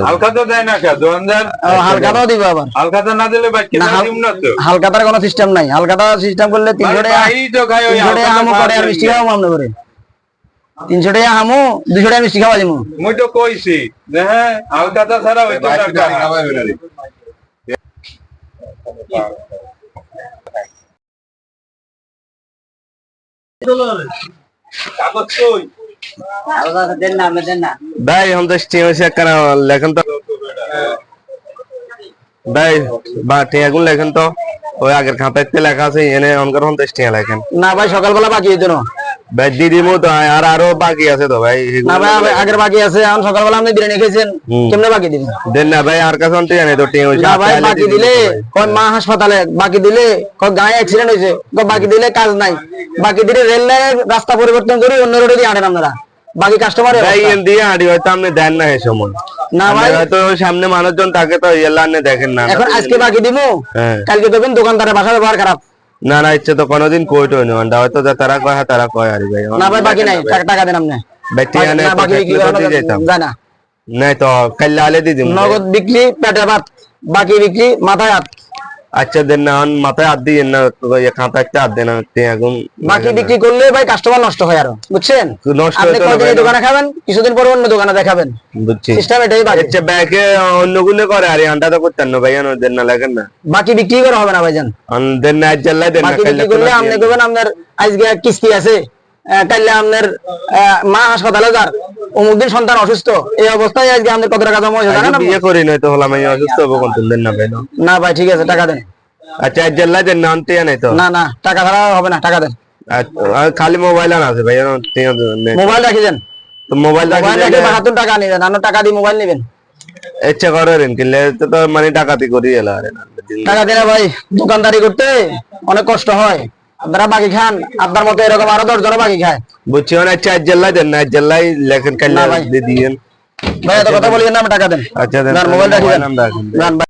হালখাতা দেয় না কে 2000 হালখাতাও দিব আবার হালখাতা না দিলে বাকি না দিম না তো হালখাতার কোনো সিস্টেম নাই হালখাতা সিস্টেম করলে 300 টাকা ভাই তো খাই ওই 300 টাকা আমু করে আর মিষ্টি খাওয়াবো আমরা করে 300 টাকা আমু 200 টাকা মিষ্টি খাওয়া দিমু মুই তো কইছি যে হ্যাঁ হালখাতা ছাড়া ওই তো টাকা খাওয়াবে না কাগজ কই ভাই हम तो स्टीम से करा लेकिन तो ভাই বা টিয়াগুন লেখেন তো ওই আগের খাতাতে লেখা আছে এনে অনকার হন তো স্টিয়া লেখেন না ভাই সকালবেলা বাকি হইতো না ভাই দিদি মো তো আর আরো বাকি আছে তো ভাই না ভাই আগের বাকি আছে এখন সকালবেলা আপনি বিরিয়ানি খেয়েছেন কেমনে বাকি দিবেন দেন না ভাই আর কাছে অন্তে জানে তো টিয়া না ভাই বাকি দিলে কোন মা হাসপাতালে বাকি দিলে কোন গায়ে অ্যাক্সিডেন্ট হইছে কোন বাকি দিলে কাজ নাই বাকি দিলে রেল লাইনের রাস্তা পরিবর্তন করে অন্য রোডে দিয়ে আনেন আপনারা বাকি কাস্টমার ভাই এন দিয়ে আড়ি হয়তো আপনি দেন না এই সময় না ভাই হয়তো সামনে মানুষজন থাকে তো ইয়েলা আপনি দেখেন না এখন আজকে বাকি দিমু কালকে দেখবেন দোকানদারের বাসা ব্যবহার খারাপ না না ইচ্ছে তো কোনোদিন কইতো না ওটা হয়তো তারা কয় তারা কয় আরে ভাই না ভাই বাকি নাই টাকা দেন আপনি ভাই টিয়া না বাকি কি করতে যেতাম জানা নাই তো কাল আলে দি দিম নগদ বিক্রি পেটে ভাত বাকি বিক্রি মাথায় হাত আচ্ছা দেন না মাথায় হাত দিয়ে না এই খাতা একটা হাত দেন এখন বাকি বিক্রি করলে ভাই কাস্টমার নষ্ট হয় আরো বুঝছেন নষ্ট আপনি হতো না কয়দিন এই দোকানে খাবেন কিছুদিন পর অন্য দোকানে দেখাবেন বুঝছি সিস্টেম এটাই বাকি আচ্ছা ব্যাকে অন্য গুলো করে আরে আন্ডা তো করতেন না ভাই দেন না লাগেন না বাকি বিক্রি করা হবে না ভাইজান দেন না জল্লাই দেন না বাকি বিক্রি করলে আপনি কইবেন আপনার আজকে কিস্তি আছে কাইলে আপনার মা হাসপাতালে যার অমুক দিন সন্তান অসুস্থ এই অবস্থায় আজকে আমাদের কত টাকা জমা হয়েছে জানেন বিয়ে করি নাই তো হলাম আমি অসুস্থ হবো কোন দেন না ভাই না ভাই ঠিক আছে টাকা দেন আচ্ছা জল্লাই দেন না আনতে নাই তো না না টাকা ছাড়া হবে না টাকা দেন খালি মোবাইল আনা আছে ভাই মোবাইল রাখি দেন তো মোবাইল রাখি বাহাতুন টাকা নিবেন আর টাকা দিয়ে মোবাইল নেবেন ইচ্ছা করেন কিনলে তো মানে ডাকাতি করি এলা আরে টাকা দিলে ভাই দোকানদারি করতে অনেক কষ্ট হয় আপনারা বাকি খান আপনার মতো এরকম আরো 10 জন বাকি খায় বুঝছি না চার জেল্লাই দেন না জেল্লাই লেখেন কাল দিয়ে দিয়েন ভাই এত কথা বলিয়েন না টাকা দেন আচ্ছা দেন মোবাইল রাখি দেন